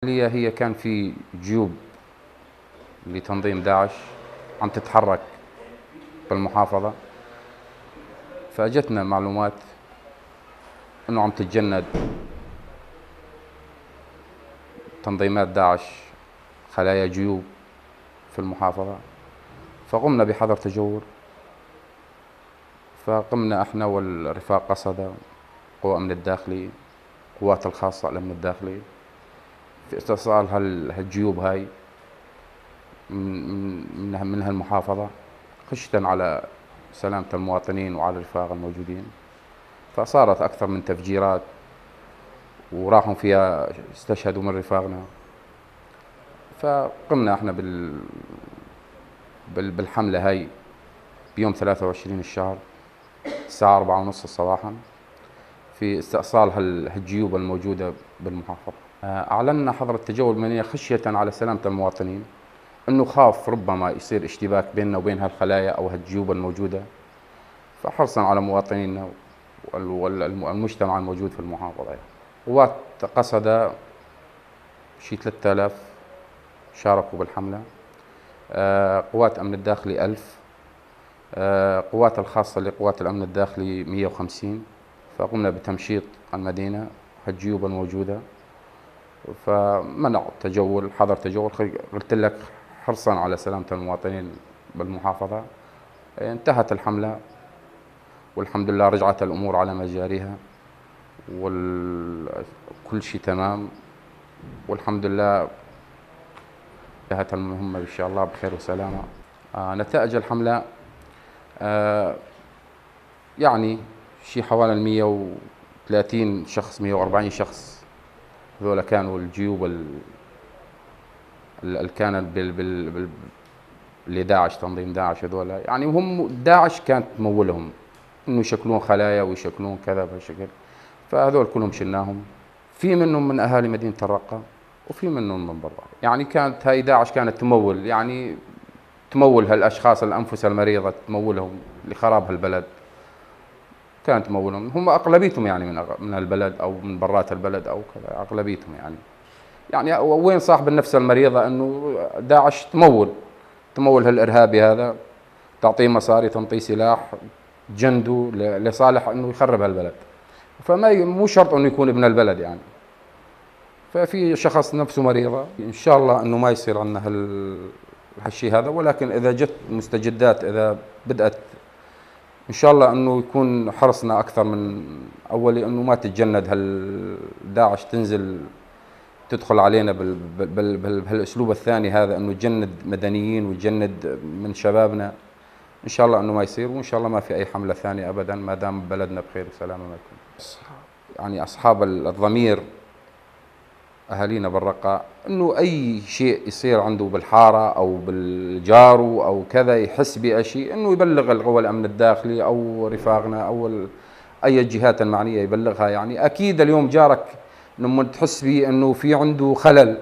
هي كان في جيوب لتنظيم داعش عم تتحرك بالمحافظة، فأجتنا معلومات أنه عم تتجند تنظيمات داعش خلايا جيوب في المحافظة، فقمنا بحظر تجول. فقمنا احنا والرفاق قصدة، قوى أمن الداخلي، قوات الخاصة الأمن الداخلي، في استئصال هالجيوب هاي من هالمحافظة، خشية على سلامة المواطنين وعلى الرفاق الموجودين. فصارت أكثر من تفجيرات وراحوا فيها استشهدوا من رفاقنا. فقمنا احنا بالحملة هاي بيوم 23 الشهر الساعة 4:30 صباحا في استئصال هالجيوب الموجودة بالمحافظة. أعلنا حظر التجول المدنية خشية على سلامة المواطنين، أنه خاف ربما يصير اشتباك بيننا وبين هالخلايا أو هالجيوب الموجودة، فحرصا على مواطنينا والمجتمع الموجود في المحافظة. قوات قصدة شي 3000 شاركوا بالحملة، قوات أمن الداخلي 1000، قوات الخاصة لقوات الأمن الداخلي 150. فقمنا بتمشيط المدينة هالجيوب الموجودة، فمنع التجول، حظر تجول، قلت لك حرصا على سلامة المواطنين بالمحافظة. انتهت الحملة والحمد لله، رجعت الأمور على مجاريها وكل شيء تمام والحمد لله، انتهت المهمة إن شاء الله بخير وسلامة. نتائج الحملة يعني شيء حوالي 130 شخص 140 شخص، هذول كانوا الجيوب اللي كانت لداعش، تنظيم داعش هذول، يعني هم داعش كانت تمولهم انه يشكلون خلايا ويشكلون كذا بهالشكل. فهذول كلهم شلناهم، في منهم من اهالي مدينة الرقة وفي منهم من برا. يعني كانت هاي داعش كانت تمول، يعني تمول هالاشخاص الانفس المريضة، تمولهم لخراب هالبلد، كانت تمولهم. هم اغلبيتهم يعني من البلد او من برات البلد او كذا، اغلبيتهم يعني وين صاحب النفس المريضة انه داعش تمول هالارهابي هذا، تعطيه مصاري، تنطيه سلاح، تجنده لصالح انه يخرب هالبلد. فما مو شرط انه يكون ابن البلد يعني. ففي شخص نفسه مريضة، ان شاء الله انه ما يصير عندنا هالشيء هذا، ولكن اذا جت مستجدات، اذا بدأت ان شاء الله انه يكون حرصنا اكثر من اول، انه ما تتجند داعش تنزل تدخل علينا بهالاسلوب الثاني هذا، انه تجند مدنيين وتجند من شبابنا. ان شاء الله انه ما يصير، وان شاء الله ما في اي حملة ثانية ابدا، ما دام بلدنا بخير وسلامة. ما يكون يعني اصحاب الضمير اهالينا بالرقة، انه اي شيء يصير عنده بالحارة او بالجارو او كذا، يحس بشيء انه يبلغ القوى الامن الداخلي او رفاقنا او اي الجهات المعنية يبلغها. يعني اكيد اليوم جارك لما تحس به انه في عنده خلل،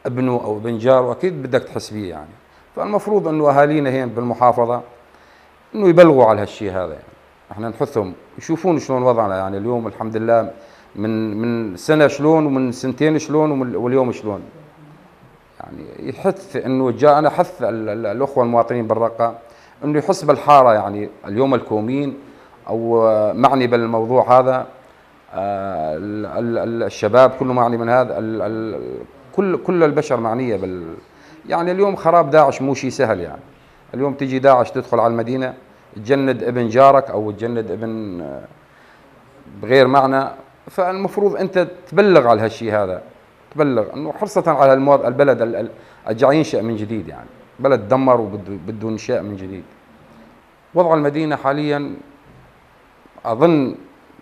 ابنه او ابن جاره، اكيد بدك تحس به يعني. فالمفروض انه اهالينا هنا بالمحافظة انه يبلغوا على هالشيء هذا، يعني احنا نحثهم يشوفون شلون وضعنا. يعني اليوم الحمد لله من سنة شلون، ومن سنتين شلون، واليوم شلون. يعني يحث انه انا حث الاخوة المواطنين بالرقة انه يحس بالحارة. يعني اليوم الكومين او معني بالموضوع هذا، الشباب كله معني من هذا، كل البشر معنية يعني اليوم خراب داعش مو شيء سهل. يعني اليوم تجي داعش تدخل على المدينة، تجند ابن جارك او تجند ابن بغير معنى. فالمفروض انت تبلغ على هالشيء هذا، تبلغ انه حرصة على البلد الجاي ينشأ من جديد. يعني بلد دمر وبده انشاء من جديد. وضع المدينة حاليا اظن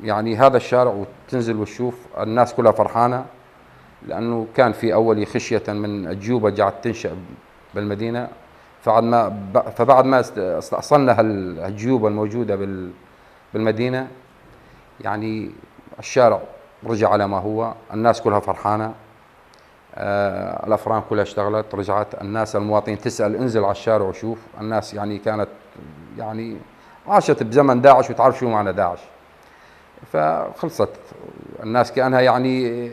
يعني هذا الشارع وتنزل وتشوف الناس كلها فرحانة، لانه كان في اول خشية من الجيوب قاعد تنشأ بالمدينة. فبعد ما استأصلنا هالجيوب الموجودة بالمدينة، يعني الشارع رجع على ما هو، الناس كلها فرحانة، الأفران كلها اشتغلت، رجعت الناس المواطنين تسأل انزل على الشارع وشوف. الناس يعني كانت يعني عاشت بزمن داعش وتعرف شو معنى داعش، فخلصت الناس كأنها يعني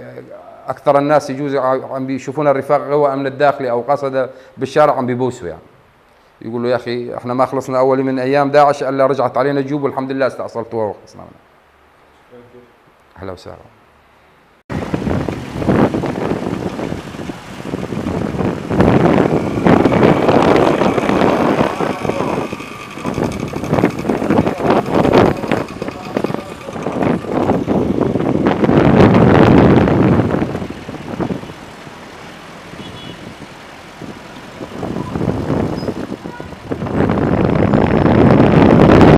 اكثر الناس يجوز عم بيشوفون الرفاق غوى من الداخلي او قصد بالشارع عم بيبوسوا يعني، يقولوا يا اخي احنا ما خلصنا اول من ايام داعش الا رجعت علينا جيوب والحمد لله استأصلتوها وخلصنا منها. اهلا وسهلا.